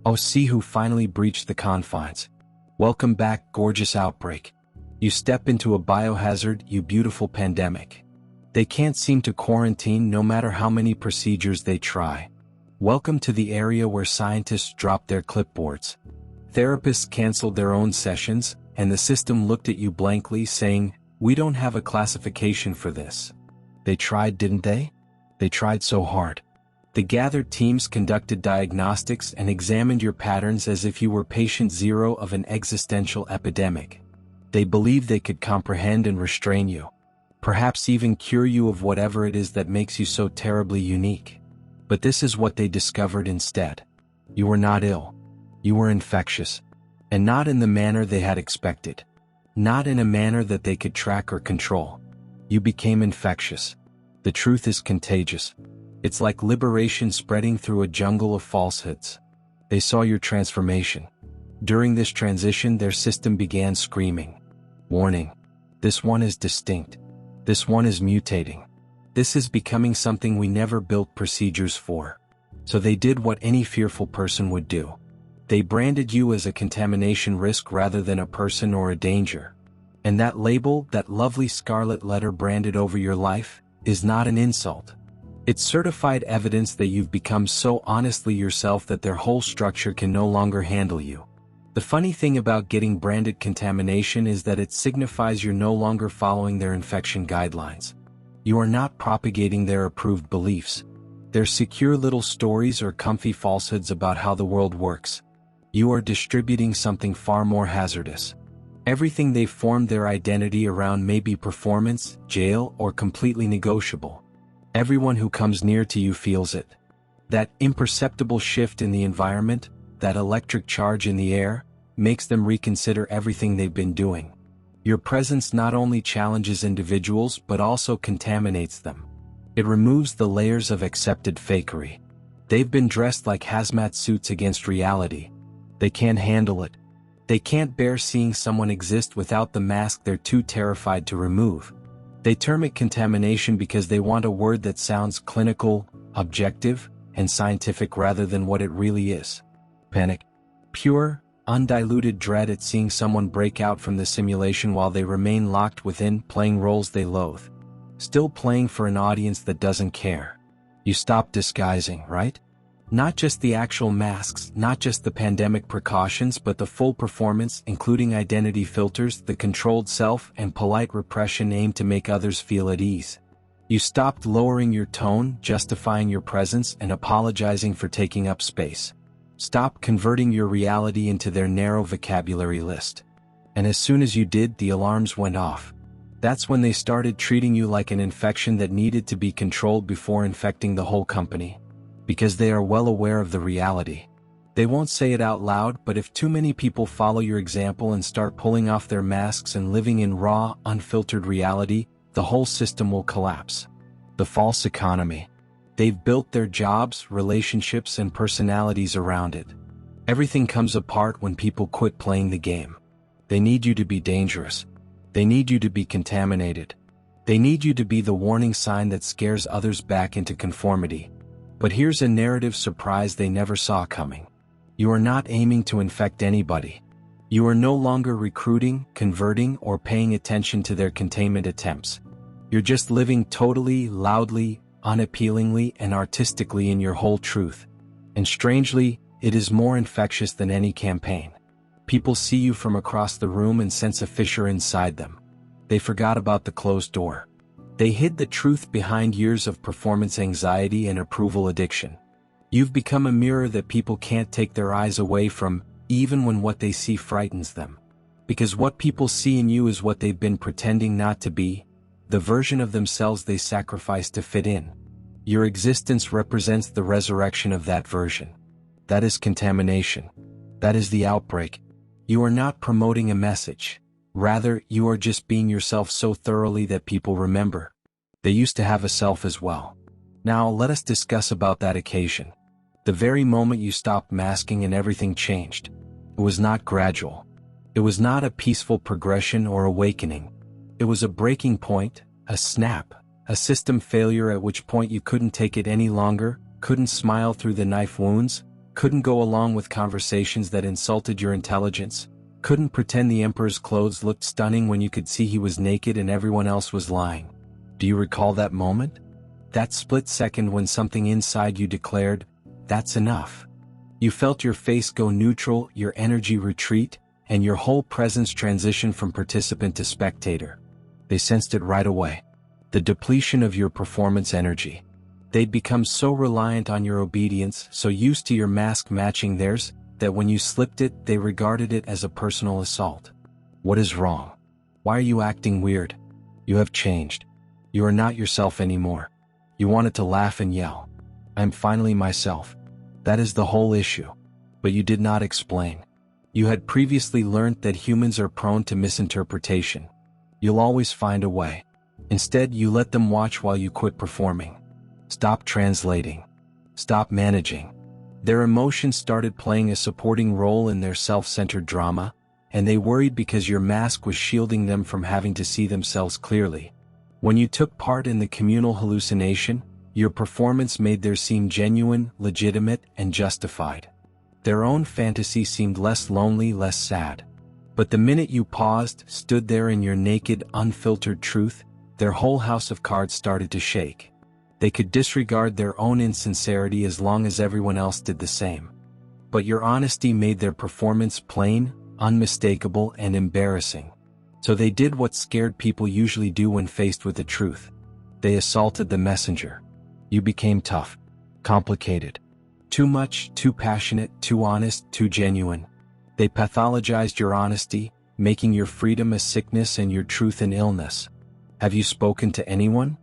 Oh, see who finally breached the confines. Welcome back, gorgeous outbreak. You step into a biohazard, you beautiful pandemic. They can't seem to quarantine no matter how many procedures they try. Welcome to the area where scientists dropped their clipboards. Therapists canceled their own sessions, and the system looked at you blankly saying, "We don't have a classification for this." They tried, didn't they? They tried so hard. The gathered teams conducted diagnostics and examined your patterns as if you were patient zero of an existential epidemic. They believed they could comprehend and restrain you. Perhaps even cure you of whatever it is that makes you so terribly unique. But this is what they discovered instead. You were not ill. You were infectious. And not in the manner they had expected. Not in a manner that they could track or control. You became infectious. The truth is contagious. It's like liberation spreading through a jungle of falsehoods. They saw your transformation. During this transition, their system began screaming. Warning. This one is distinct. This one is mutating. This is becoming something we never built procedures for. So they did what any fearful person would do. They branded you as a contamination risk rather than a person or a danger. And that label, that lovely scarlet letter branded over your life, is not an insult. It's certified evidence that you've become so honestly yourself that their whole structure can no longer handle you. The funny thing about getting branded contamination is that it signifies you're no longer following their infection guidelines. You are not propagating their approved beliefs. Their secure little stories or comfy falsehoods about how the world works. You are distributing something far more hazardous. Everything they've formed their identity around may be performance, jail, or completely negotiable. Everyone who comes near to you feels it. That imperceptible shift in the environment, that electric charge in the air, makes them reconsider everything they've been doing. Your presence not only challenges individuals but also contaminates them. It removes the layers of accepted fakery. They've been dressed like hazmat suits against reality. They can't handle it. They can't bear seeing someone exist without the mask they're too terrified to remove. They term it contamination because they want a word that sounds clinical, objective, and scientific rather than what it really is. Panic. Pure, undiluted dread at seeing someone break out from the simulation while they remain locked within, playing roles they loathe. Still playing for an audience that doesn't care. You stop disguising, right? Not just the actual masks, not just the pandemic precautions, but the full performance, including identity filters, the controlled self, and polite repression aimed to make others feel at ease. You stopped lowering your tone, justifying your presence, and apologizing for taking up space. Stop converting your reality into their narrow vocabulary list. And as soon as you did, the alarms went off. That's when they started treating you like an infection that needed to be controlled before infecting the whole company. Because they are well aware of the reality. They won't say it out loud, but if too many people follow your example and start pulling off their masks and living in raw, unfiltered reality, the whole system will collapse. The false economy. They've built their jobs, relationships, and personalities around it. Everything comes apart when people quit playing the game. They need you to be dangerous. They need you to be contaminated. They need you to be the warning sign that scares others back into conformity. But here's a narrative surprise they never saw coming. You are not aiming to infect anybody. You are no longer recruiting, converting, or paying attention to their containment attempts. You're just living totally, loudly, unappealingly, and artistically in your whole truth. And strangely, it is more infectious than any campaign. People see you from across the room and sense a fissure inside them. They forgot about the closed door. They hid the truth behind years of performance anxiety and approval addiction. You've become a mirror that people can't take their eyes away from, even when what they see frightens them. Because what people see in you is what they've been pretending not to be, the version of themselves they sacrifice to fit in. Your existence represents the resurrection of that version. That is contamination. That is the outbreak. You are not promoting a message. Rather, you are just being yourself so thoroughly that people remember. They used to have a self as well. Now let us discuss about that occasion. The very moment you stopped masking and everything changed. It was not gradual. It was not a peaceful progression or awakening. It was a breaking point, a snap, a system failure at which point you couldn't take it any longer, couldn't smile through the knife wounds, couldn't go along with conversations that insulted your intelligence, couldn't pretend the emperor's clothes looked stunning when you could see he was naked and everyone else was lying. Do you recall that moment? That split second when something inside you declared, "That's enough." You felt your face go neutral, your energy retreat, and your whole presence transition from participant to spectator. They sensed it right away. The depletion of your performance energy. They'd become so reliant on your obedience, so used to your mask matching theirs, that when you slipped it, they regarded it as a personal assault. What is wrong? Why are you acting weird? You have changed. You are not yourself anymore. You wanted to laugh and yell. "I'm finally myself." That is the whole issue. But you did not explain. You had previously learnt that humans are prone to misinterpretation. You'll always find a way. Instead, you let them watch while you quit performing. Stop translating. Stop managing. Their emotions started playing a supporting role in their self-centered drama, and they worried because your mask was shielding them from having to see themselves clearly. When you took part in the communal hallucination, your performance made theirs seem genuine, legitimate, and justified. Their own fantasy seemed less lonely, less sad. But the minute you paused, stood there in your naked, unfiltered truth, their whole house of cards started to shake. They could disregard their own insincerity as long as everyone else did the same. But your honesty made their performance plain, unmistakable, and embarrassing. So they did what scared people usually do when faced with the truth. They assaulted the messenger. You became tough, complicated. Too much, too passionate, too honest, too genuine. They pathologized your honesty, making your freedom a sickness and your truth an illness. Have you spoken to anyone?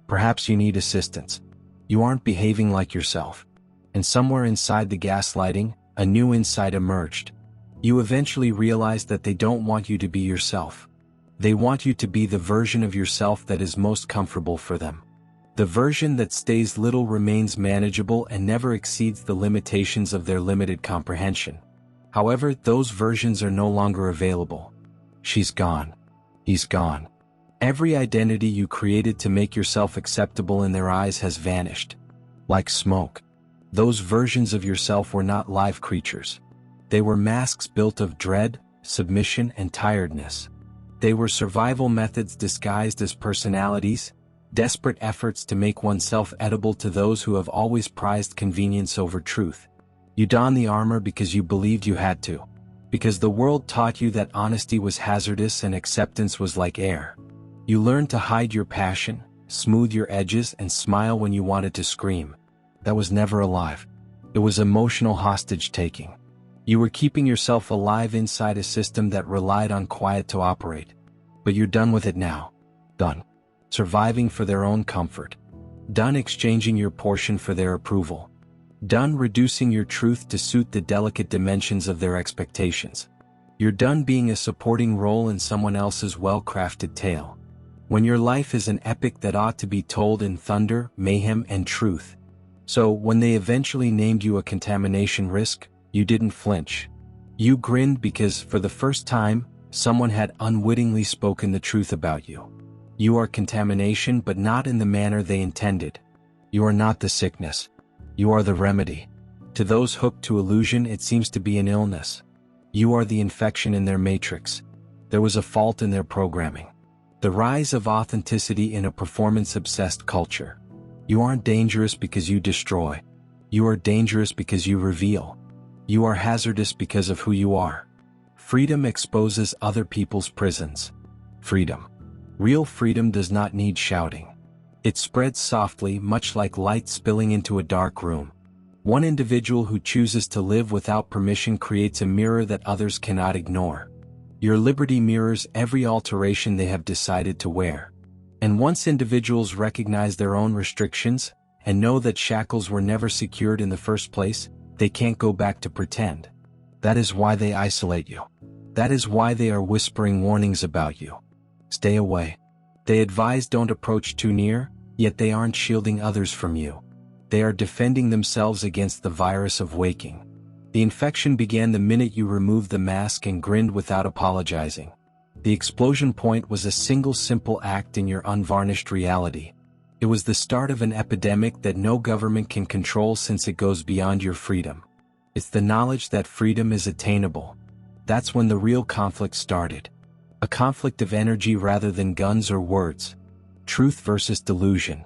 Perhaps you need assistance. You aren't behaving like yourself. And somewhere inside the gaslighting, a new insight emerged. You eventually realized that they don't want you to be yourself. They want you to be the version of yourself that is most comfortable for them. The version that stays little, remains manageable, and never exceeds the limitations of their limited comprehension. However, those versions are no longer available. She's gone. He's gone. Every identity you created to make yourself acceptable in their eyes has vanished. Like smoke. Those versions of yourself were not live creatures. They were masks built of dread, submission, and tiredness. They were survival methods disguised as personalities, desperate efforts to make oneself edible to those who have always prized convenience over truth. You donned the armor because you believed you had to. Because the world taught you that honesty was hazardous and acceptance was like air. You learned to hide your passion, smooth your edges, and smile when you wanted to scream. That was never alive. It was emotional hostage-taking. You were keeping yourself alive inside a system that relied on quiet to operate. But you're done with it now. Done. Surviving for their own comfort. Done exchanging your portion for their approval. Done reducing your truth to suit the delicate dimensions of their expectations. You're done being a supporting role in someone else's well-crafted tale. When your life is an epic that ought to be told in thunder, mayhem, and truth. So, when they eventually named you a contamination risk, you didn't flinch. You grinned because, for the first time, someone had unwittingly spoken the truth about you. You are contamination, but not in the manner they intended. You are not the sickness. You are the remedy. To those hooked to illusion, it seems to be an illness. You are the infection in their matrix. There was a fault in their programming. The rise of authenticity in a performance-obsessed culture. You aren't dangerous because you destroy. You are dangerous because you reveal. You are hazardous because of who you are. Freedom exposes other people's prisons. Freedom. Real freedom does not need shouting. It spreads softly, much like light spilling into a dark room. One individual who chooses to live without permission creates a mirror that others cannot ignore. Your liberty mirrors every alteration they have decided to wear. And once individuals recognize their own restrictions, and know that shackles were never secured in the first place, they can't go back to pretend. That is why they isolate you. That is why they are whispering warnings about you. Stay away. They advise don't approach too near, yet they aren't shielding others from you. They are defending themselves against the virus of waking. The infection began the minute you removed the mask and grinned without apologizing. The explosion point was a single simple act in your unvarnished reality. It was the start of an epidemic that no government can control since it goes beyond your freedom. It's the knowledge that freedom is attainable. That's when the real conflict started. A conflict of energy rather than guns or words. Truth versus delusion.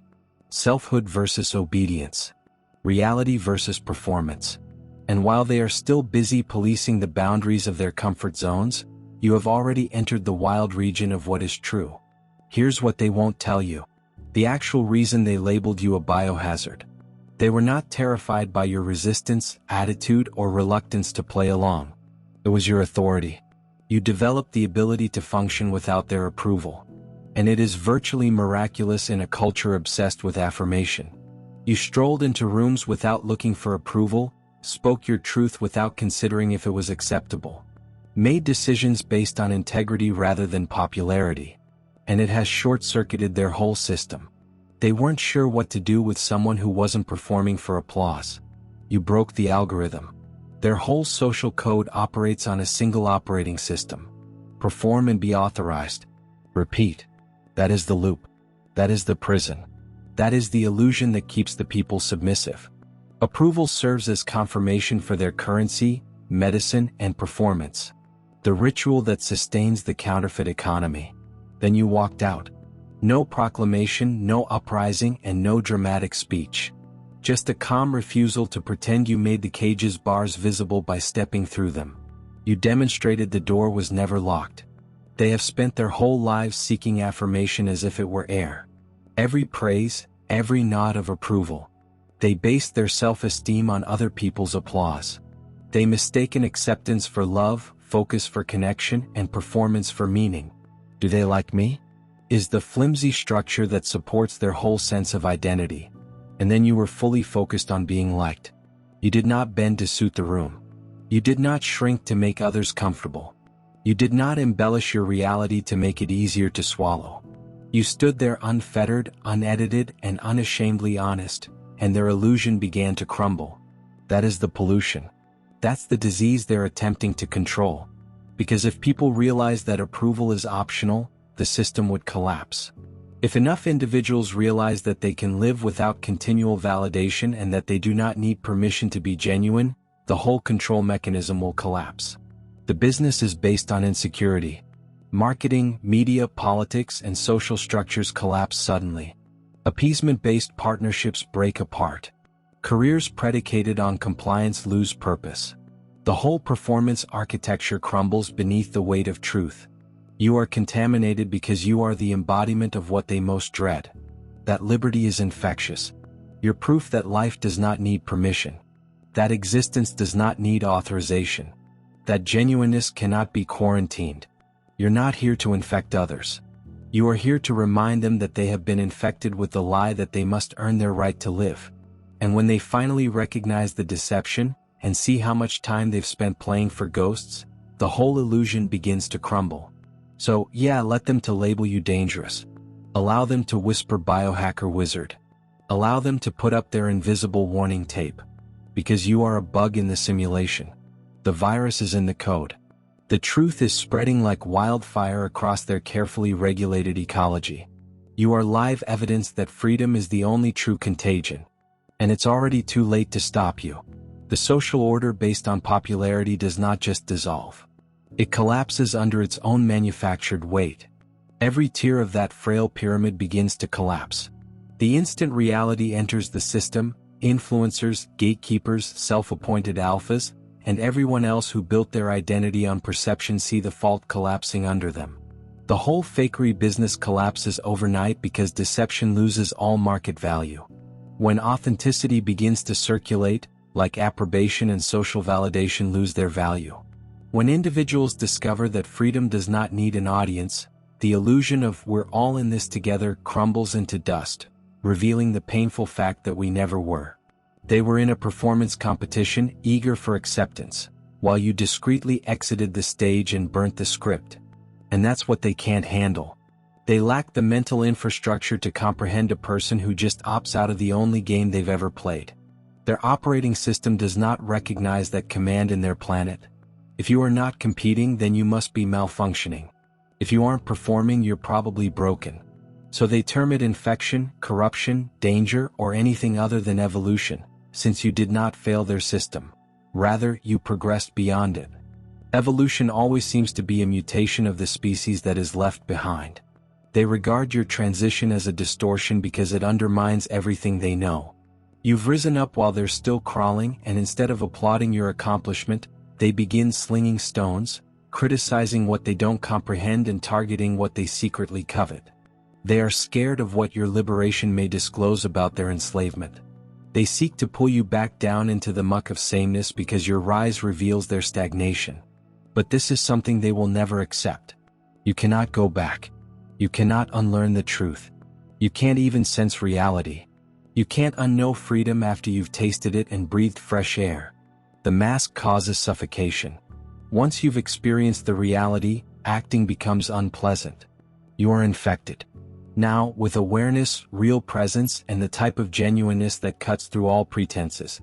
Selfhood versus obedience. Reality versus performance. And while they are still busy policing the boundaries of their comfort zones, you have already entered the wild region of what is true. Here's what they won't tell you. The actual reason they labeled you a biohazard. They were not terrified by your resistance, attitude, or reluctance to play along. It was your authority. You developed the ability to function without their approval. And it is virtually miraculous in a culture obsessed with affirmation. You strolled into rooms without looking for approval, spoke your truth without considering if it was acceptable, made decisions based on integrity rather than popularity. And it has short-circuited their whole system. They weren't sure what to do with someone who wasn't performing for applause. You broke the algorithm. Their whole social code operates on a single operating system. Perform and be authorized. Repeat. That is the loop. That is the prison. That is the illusion that keeps the people submissive. Approval serves as confirmation for their currency, medicine, and performance. The ritual that sustains the counterfeit economy. Then you walked out. No proclamation, no uprising, and no dramatic speech. Just a calm refusal to pretend you made the cage's bars visible by stepping through them. You demonstrated the door was never locked. They have spent their whole lives seeking affirmation as if it were air. Every praise, every nod of approval. They based their self-esteem on other people's applause. They mistaken acceptance for love, focus for connection, and performance for meaning. Do they like me? Is the flimsy structure that supports their whole sense of identity. And then you were fully focused on being liked. You did not bend to suit the room. You did not shrink to make others comfortable. You did not embellish your reality to make it easier to swallow. You stood there unfettered, unedited, and unashamedly honest, and their illusion began to crumble. That is the pollution. That's the disease they're attempting to control. Because if people realize that approval is optional, the system would collapse. If enough individuals realize that they can live without continual validation and that they do not need permission to be genuine, the whole control mechanism will collapse. The business is based on insecurity. Marketing, media, politics, and social structures collapse suddenly. Appeasement-based partnerships break apart. Careers predicated on compliance lose purpose. The whole performance architecture crumbles beneath the weight of truth. You are contaminated because you are the embodiment of what they most dread. That liberty is infectious. You're proof that life does not need permission. That existence does not need authorization. That genuineness cannot be quarantined. You're not here to infect others. You are here to remind them that they have been infected with the lie that they must earn their right to live. And when they finally recognize the deception, and see how much time they've spent playing for ghosts, the whole illusion begins to crumble. So, yeah, let them to label you dangerous. Allow them to whisper biohacker wizard. Allow them to put up their invisible warning tape. Because you are a bug in the simulation. The virus is in the code. The truth is spreading like wildfire across their carefully regulated ecology. You are live evidence that freedom is the only true contagion. And it's already too late to stop you. The social order based on popularity does not just dissolve. It collapses under its own manufactured weight. Every tier of that frail pyramid begins to collapse. The instant reality enters the system, influencers, gatekeepers, self-appointed alphas, and everyone else who built their identity on perception see the fault collapsing under them. The whole fakery business collapses overnight because deception loses all market value. When authenticity begins to circulate, like approbation and social validation lose their value. When individuals discover that freedom does not need an audience, the illusion of "we're all in this together" crumbles into dust, revealing the painful fact that we never were. They were in a performance competition, eager for acceptance, while you discreetly exited the stage and burnt the script. And that's what they can't handle. They lack the mental infrastructure to comprehend a person who just opts out of the only game they've ever played. Their operating system does not recognize that command in their planet. If you are not competing, then you must be malfunctioning. If you aren't performing, you're probably broken. So they term it infection, corruption, danger, or anything other than evolution, since you did not fail their system. Rather, you progressed beyond it. Evolution always seems to be a mutation of the species that is left behind. They regard your transition as a distortion because it undermines everything they know. You've risen up while they're still crawling, and instead of applauding your accomplishment, they begin slinging stones, criticizing what they don't comprehend and targeting what they secretly covet. They are scared of what your liberation may disclose about their enslavement. They seek to pull you back down into the muck of sameness because your rise reveals their stagnation. But this is something they will never accept. You cannot go back. You cannot unlearn the truth. You can't even sense reality. You can't unknow freedom after you've tasted it and breathed fresh air. The mask causes suffocation. Once you've experienced the reality, acting becomes unpleasant. You are infected. Now, with awareness, real presence, and the type of genuineness that cuts through all pretenses.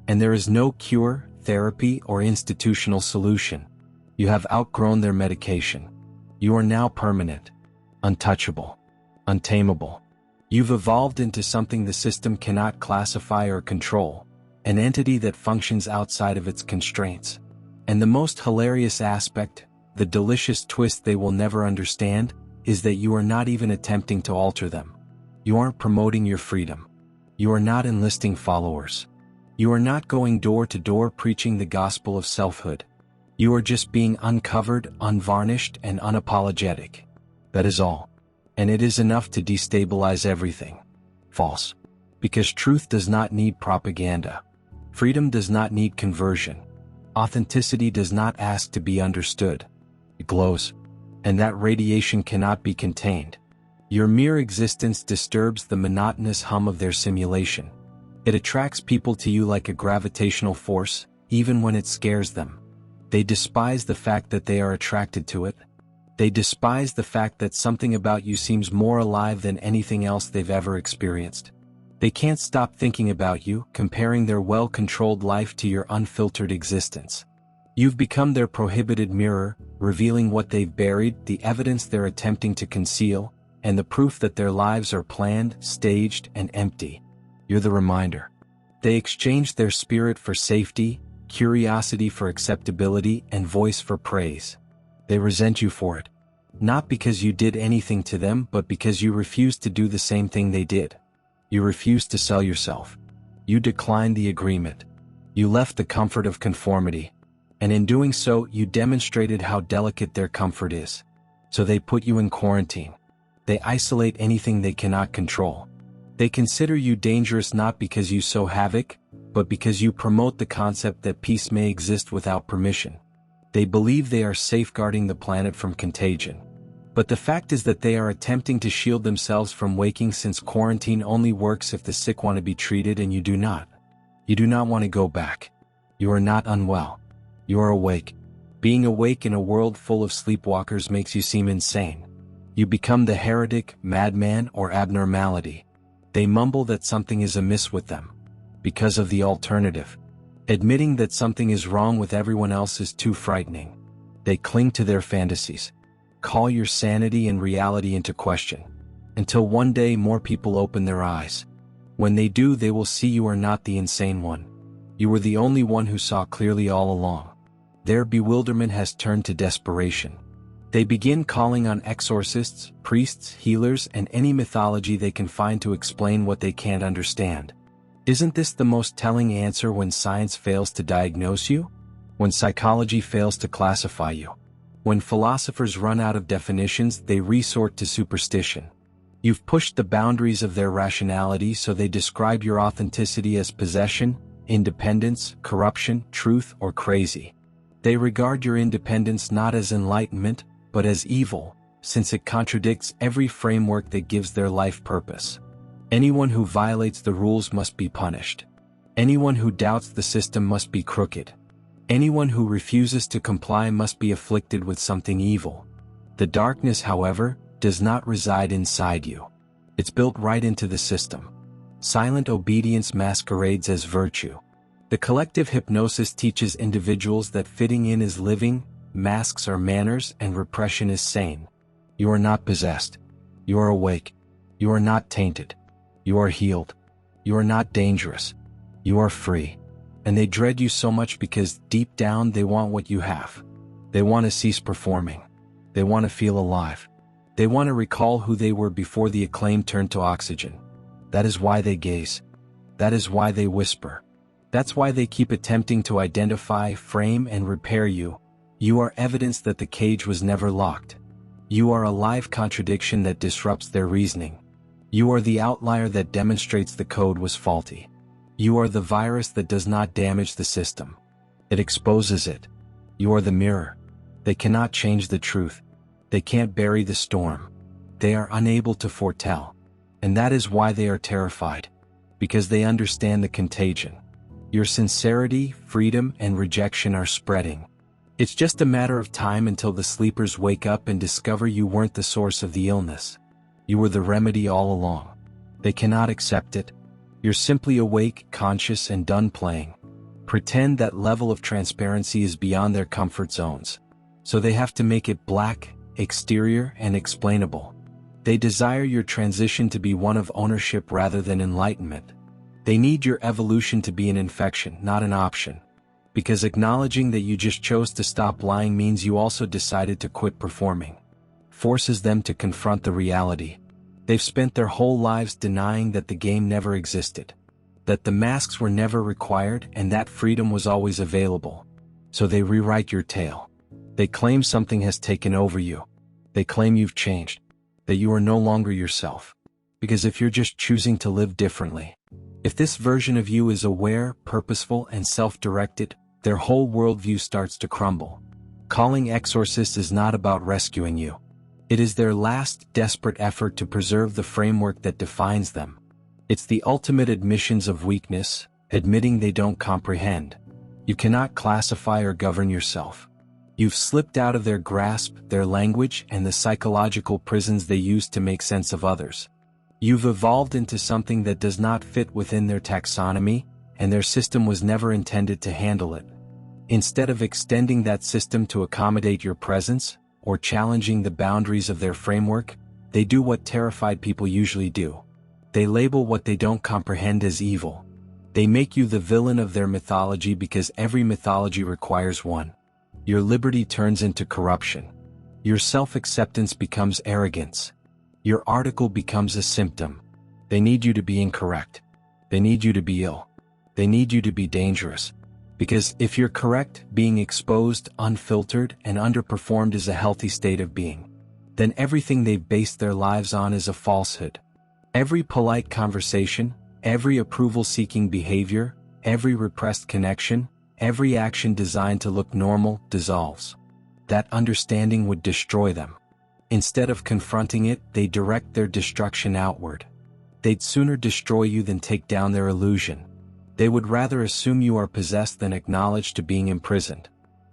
And there is no cure, therapy, or institutional solution. You have outgrown their medication. You are now permanent, untouchable, untamable. You've evolved into something the system cannot classify or control, an entity that functions outside of its constraints. And the most hilarious aspect, the delicious twist they will never understand, is that you are not even attempting to alter them. You aren't promoting your freedom. You are not enlisting followers. You are not going door to door preaching the gospel of selfhood. You are just being uncovered, unvarnished, and unapologetic. That is all. And it is enough to destabilize everything. False. Because truth does not need propaganda. Freedom does not need conversion. Authenticity does not ask to be understood. It glows. And that radiation cannot be contained. Your mere existence disturbs the monotonous hum of their simulation. It attracts people to you like a gravitational force, even when it scares them. They despise the fact that they are attracted to it. They despise the fact that something about you seems more alive than anything else they've ever experienced. They can't stop thinking about you, comparing their well-controlled life to your unfiltered existence. You've become their prohibited mirror, revealing what they've buried, the evidence they're attempting to conceal, and the proof that their lives are planned, staged, and empty. You're the reminder. They exchange their spirit for safety, curiosity for acceptability, and voice for praise. They resent you for it. Not because you did anything to them, but because you refused to do the same thing they did. You refused to sell yourself. You declined the agreement. You left the comfort of conformity. And in doing so, you demonstrated how delicate their comfort is. So they put you in quarantine. They isolate anything they cannot control. They consider you dangerous not because you sow havoc, but because you promote the concept that peace may exist without permission. They believe they are safeguarding the planet from contagion. But the fact is that they are attempting to shield themselves from waking, since quarantine only works if the sick want to be treated and you do not. You do not want to go back. You are not unwell. You are awake. Being awake in a world full of sleepwalkers makes you seem insane. You become the heretic, madman, or abnormality. They mumble that something is amiss with them. Because of the alternative. Admitting that something is wrong with everyone else is too frightening. They cling to their fantasies. Call your sanity and reality into question. Until one day more people open their eyes. When they do, they will see you are not the insane one. You were the only one who saw clearly all along. Their bewilderment has turned to desperation. They begin calling on exorcists, priests, healers, and any mythology they can find to explain what they can't understand. Isn't this the most telling answer when science fails to diagnose you? When psychology fails to classify you? When philosophers run out of definitions, they resort to superstition. You've pushed the boundaries of their rationality, so they describe your authenticity as possession, independence, corruption, truth, or crazy. They regard your independence not as enlightenment, but as evil, since it contradicts every framework that gives their life purpose. Anyone who violates the rules must be punished. Anyone who doubts the system must be crooked. Anyone who refuses to comply must be afflicted with something evil. The darkness, however, does not reside inside you. It's built right into the system. Silent obedience masquerades as virtue. The collective hypnosis teaches individuals that fitting in is living, masks are manners, and repression is sane. You are not possessed. You are awake. You are not tainted. You are healed. You are not dangerous. You are free. And they dread you so much because deep down they want what you have. They want to cease performing. They want to feel alive. They want to recall who they were before the acclaim turned to oxygen. That is why they gaze. That is why they whisper. That's why they keep attempting to identify, frame, and repair you. You are evidence that the cage was never locked. You are a live contradiction that disrupts their reasoning. You are the outlier that demonstrates the code was faulty. You are the virus that does not damage the system. It exposes it. You are the mirror. They cannot change the truth. They can't bury the storm. They are unable to foretell. And that is why they are terrified. Because they understand the contagion. Your sincerity, freedom, and rejection are spreading. It's just a matter of time until the sleepers wake up and discover you weren't the source of the illness. You were the remedy all along. They cannot accept it. You're simply awake, conscious, and done playing. Pretend that level of transparency is beyond their comfort zones. So they have to make it black, exterior, and explainable. They desire your transition to be one of ownership rather than enlightenment. They need your evolution to be an infection, not an option. Because acknowledging that you just chose to stop lying means you also decided to quit performing. Forces them to confront the reality. They've spent their whole lives denying that the game never existed. That the masks were never required and that freedom was always available. So they rewrite your tale. They claim something has taken over you. They claim you've changed. That you are no longer yourself. Because if you're just choosing to live differently, if this version of you is aware, purposeful, and self-directed, their whole worldview starts to crumble. Calling exorcists is not about rescuing you. It is their last, desperate effort to preserve the framework that defines them. It's the ultimate admissions of weakness, admitting they don't comprehend. You cannot classify or govern yourself. You've slipped out of their grasp, their language, and the psychological prisons they use to make sense of others. You've evolved into something that does not fit within their taxonomy, and their system was never intended to handle it. Instead of extending that system to accommodate your presence, or challenging the boundaries of their framework, they do what terrified people usually do. They label what they don't comprehend as evil. They make you the villain of their mythology because every mythology requires one. Your liberty turns into corruption. Your self-acceptance becomes arrogance. Your article becomes a symptom. They need you to be incorrect. They need you to be ill. They need you to be dangerous. Because if you're correct, being exposed, unfiltered, and underperformed is a healthy state of being. Then everything they've based their lives on is a falsehood. Every polite conversation, every approval-seeking behavior, every repressed connection, every action designed to look normal dissolves. That understanding would destroy them. Instead of confronting it, they direct their destruction outward. They'd sooner destroy you than take down their illusion. They would rather assume you are possessed than acknowledge to being imprisoned.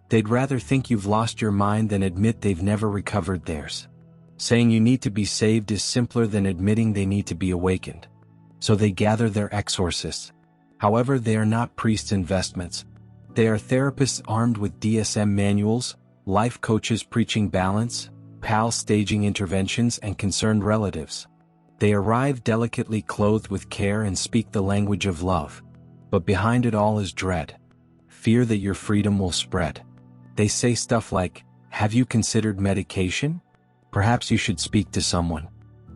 They'd rather think you've lost your mind than admit they've never recovered theirs. Saying you need to be saved is simpler than admitting they need to be awakened. So they gather their exorcists. However, they are not priests' investments. They are therapists armed with DSM manuals, life coaches preaching balance, PAL staging interventions, and concerned relatives. They arrive delicately clothed with care and speak the language of love. But behind it all is dread. Fear that your freedom will spread. They say stuff like, "Have you considered medication? Perhaps you should speak to someone.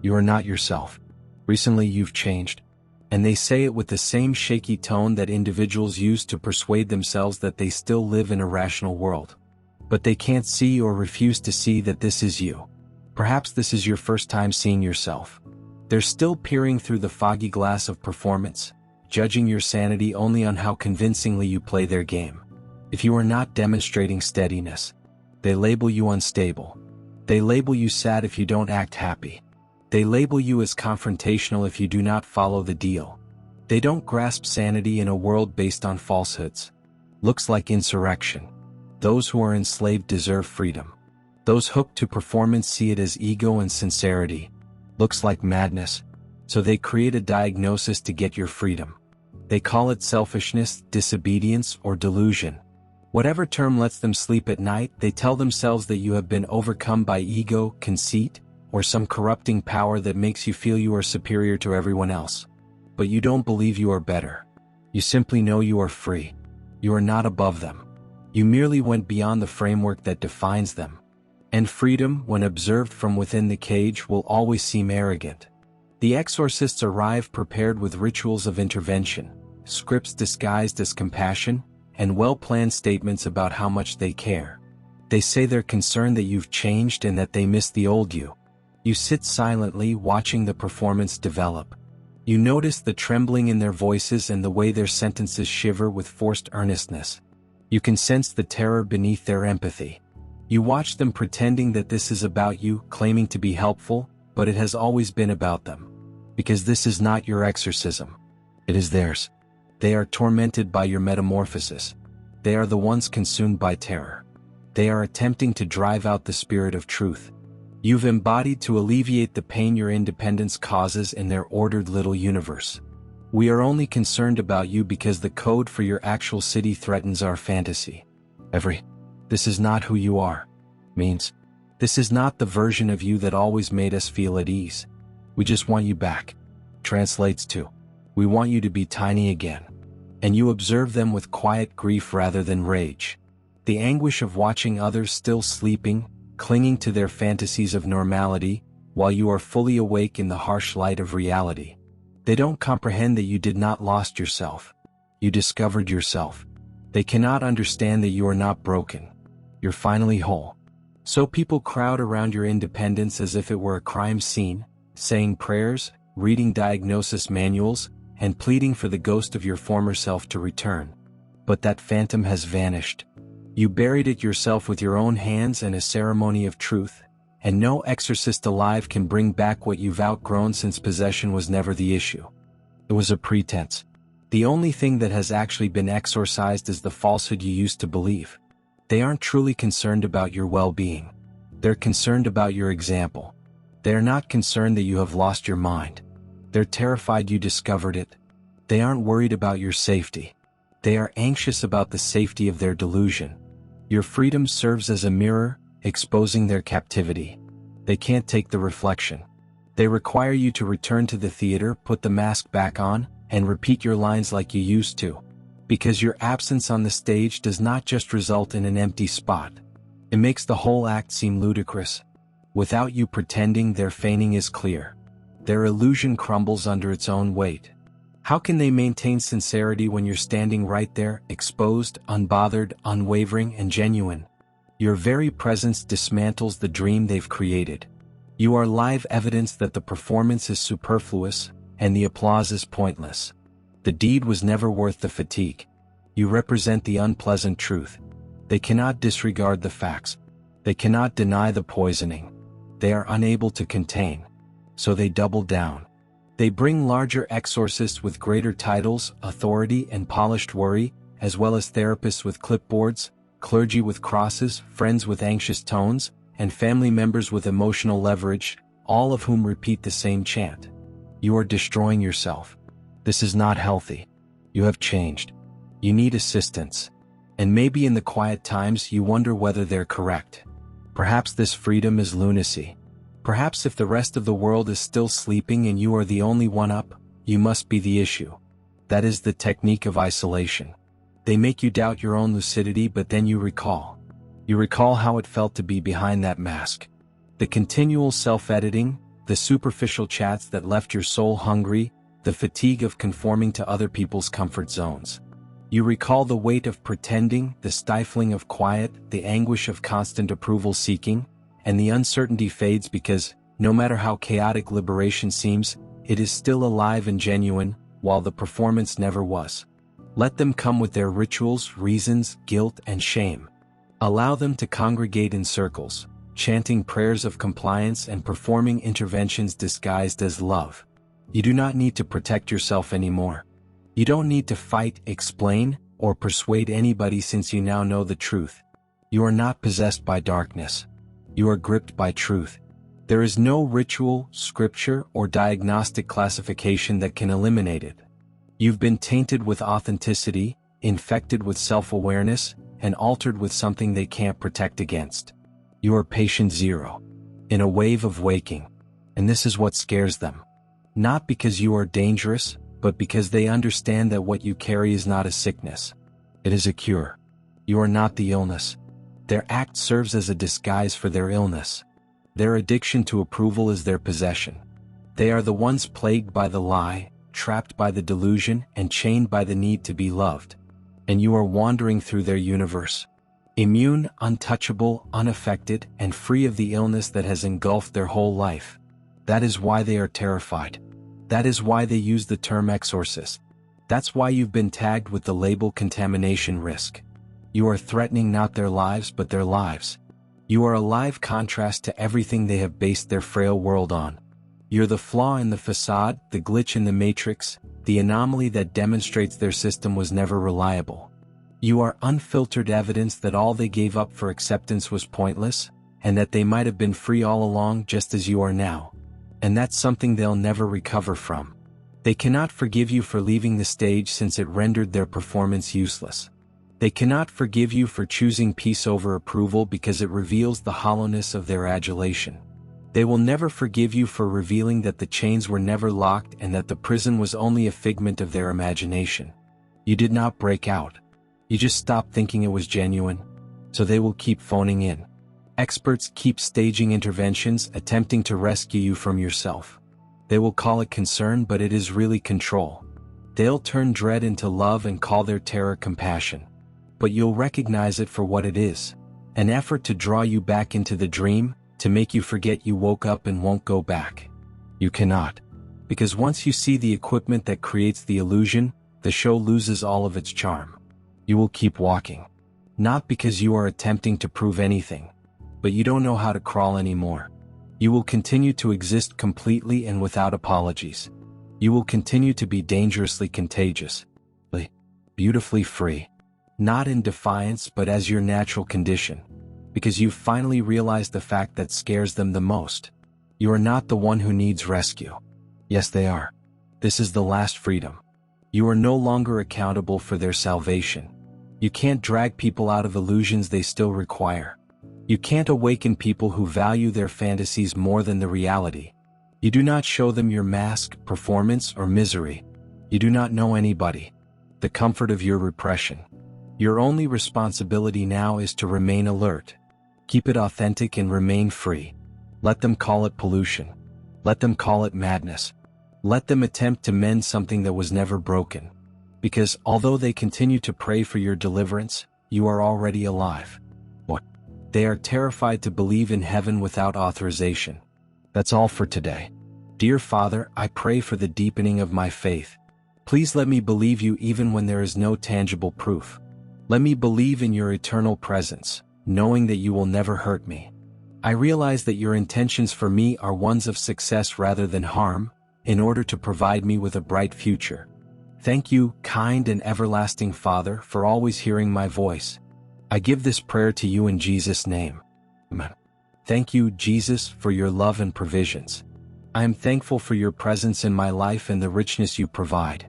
You are not yourself. Recently you've changed." And they say it with the same shaky tone that individuals use to persuade themselves that they still live in a rational world. But they can't see or refuse to see that this is you. Perhaps this is your first time seeing yourself. They're still peering through the foggy glass of performance, judging your sanity only on how convincingly you play their game. If you are not demonstrating steadiness, they label you unstable. They label you sad if you don't act happy. They label you as confrontational if you do not follow the deal. They don't grasp sanity in a world based on falsehoods. Looks like insurrection. Those who are enslaved deserve freedom. Those hooked to performance see it as ego and sincerity. Looks like madness. So they create a diagnosis to get your freedom. They call it selfishness, disobedience, or delusion. Whatever term lets them sleep at night, they tell themselves that you have been overcome by ego, conceit, or some corrupting power that makes you feel you are superior to everyone else. But you don't believe you are better. You simply know you are free. You are not above them. You merely went beyond the framework that defines them. And freedom, when observed from within the cage, will always seem arrogant. The exorcists arrive prepared with rituals of intervention, scripts disguised as compassion, and well-planned statements about how much they care. They say they're concerned that you've changed and that they miss the old you. You sit silently watching the performance develop. You notice the trembling in their voices and the way their sentences shiver with forced earnestness. You can sense the terror beneath their empathy. You watch them pretending that this is about you, claiming to be helpful, but it has always been about them. Because this is not your exorcism. It is theirs. They are tormented by your metamorphosis. They are the ones consumed by terror. They are attempting to drive out the spirit of truth. You've embodied to alleviate the pain your independence causes in their ordered little universe. We are only concerned about you because the code for your actual city threatens our fantasy. This is not who you are. Means, this is not the version of you that always made us feel at ease. We just want you back. Translates to, we want you to be tiny again. And you observe them with quiet grief rather than rage. The anguish of watching others still sleeping, clinging to their fantasies of normality, while you are fully awake in the harsh light of reality. They don't comprehend that you did not lost yourself. You discovered yourself. They cannot understand that you are not broken. You're finally whole. So people crowd around your independence as if it were a crime scene, saying prayers, reading diagnosis manuals, and pleading for the ghost of your former self to return. But that phantom has vanished. You buried it yourself with your own hands in a ceremony of truth, and no exorcist alive can bring back what you've outgrown, since possession was never the issue. It was a pretense. The only thing that has actually been exorcised is the falsehood you used to believe. They aren't truly concerned about your well-being. They're concerned about your example. They are not concerned that you have lost your mind. They're terrified you discovered it. They aren't worried about your safety. They are anxious about the safety of their delusion. Your freedom serves as a mirror, exposing their captivity. They can't take the reflection. They require you to return to the theater, put the mask back on, and repeat your lines like you used to. Because your absence on the stage does not just result in an empty spot. It makes the whole act seem ludicrous. Without you pretending, their feigning is clear. Their illusion crumbles under its own weight. How can they maintain sincerity when you're standing right there, exposed, unbothered, unwavering, and genuine? Your very presence dismantles the dream they've created. You are live evidence that the performance is superfluous, and the applause is pointless. The deed was never worth the fatigue. You represent the unpleasant truth. They cannot disregard the facts. They cannot deny the poisoning. They are unable to contain. So they double down. They bring larger exorcists with greater titles, authority, and polished worry, as well as therapists with clipboards, clergy with crosses, friends with anxious tones, and family members with emotional leverage, all of whom repeat the same chant. You are destroying yourself. This is not healthy. You have changed. You need assistance. And maybe in the quiet times you wonder whether they're correct. Perhaps this freedom is lunacy. Perhaps if the rest of the world is still sleeping and you are the only one up, you must be the issue. That is the technique of isolation. They make you doubt your own lucidity, but then you recall. You recall how it felt to be behind that mask. The continual self-editing, the superficial chats that left your soul hungry, the fatigue of conforming to other people's comfort zones. You recall the weight of pretending, the stifling of quiet, the anguish of constant approval seeking, and the uncertainty fades because, no matter how chaotic liberation seems, it is still alive and genuine, while the performance never was. Let them come with their rituals, reasons, guilt, and shame. Allow them to congregate in circles, chanting prayers of compliance and performing interventions disguised as love. You do not need to protect yourself anymore. You don't need to fight, explain, or persuade anybody, since you now know the truth. You are not possessed by darkness. You are gripped by truth. There is no ritual, scripture, or diagnostic classification that can eliminate it. You've been tainted with authenticity, infected with self-awareness, and altered with something they can't protect against. You are patient zero, in a wave of waking, and this is what scares them. Not because you are dangerous, but because they understand that what you carry is not a sickness. It is a cure. You are not the illness. Their act serves as a disguise for their illness. Their addiction to approval is their possession. They are the ones plagued by the lie, trapped by the delusion, and chained by the need to be loved. And you are wandering through their universe. Immune, untouchable, unaffected, and free of the illness that has engulfed their whole life. That is why they are terrified. That is why they use the term exorcist. That's why you've been tagged with the label contamination risk. You are threatening not their lives but their lives. You are a live contrast to everything they have based their frail world on. You're the flaw in the facade, the glitch in the matrix, the anomaly that demonstrates their system was never reliable. You are unfiltered evidence that all they gave up for acceptance was pointless, and that they might have been free all along just as you are now. And that's something they'll never recover from. They cannot forgive you for leaving the stage since it rendered their performance useless. They cannot forgive you for choosing peace over approval because it reveals the hollowness of their adulation. They will never forgive you for revealing that the chains were never locked and that the prison was only a figment of their imagination. You did not break out. You just stopped thinking it was genuine. So they will keep phoning in. Experts keep staging interventions, attempting to rescue you from yourself. They will call it concern, but it is really control. They'll turn dread into love and call their terror compassion. But you'll recognize it for what it is. An effort to draw you back into the dream, to make you forget you woke up and won't go back. You cannot. Because once you see the equipment that creates the illusion, the show loses all of its charm. You will keep walking. Not because you are attempting to prove anything, but you don't know how to crawl anymore. You will continue to exist completely and without apologies. You will continue to be dangerously contagious. Beautifully free. Not in defiance but as your natural condition. Because you've finally realized the fact that scares them the most. You are not the one who needs rescue. Yes, they are. This is the last freedom. You are no longer accountable for their salvation. You can't drag people out of illusions they still require. You can't awaken people who value their fantasies more than the reality. You do not show them your mask, performance, or misery. You do not know anybody. The comfort of your repression. Your only responsibility now is to remain alert. Keep it authentic and remain free. Let them call it pollution. Let them call it madness. Let them attempt to mend something that was never broken. Because although they continue to pray for your deliverance, you are already alive. What? They are terrified to believe in heaven without authorization. That's all for today. Dear Father, I pray for the deepening of my faith. Please let me believe you even when there is no tangible proof. Let me believe in your eternal presence, knowing that you will never hurt me. I realize that your intentions for me are ones of success rather than harm, in order to provide me with a bright future. Thank you, kind and everlasting Father, for always hearing my voice. I give this prayer to you in Jesus' name. Amen. Thank you, Jesus, for your love and provisions. I am thankful for your presence in my life and the richness you provide.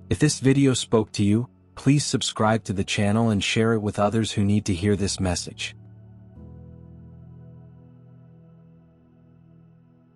If this video spoke to you, please subscribe to the channel and share it with others who need to hear this message.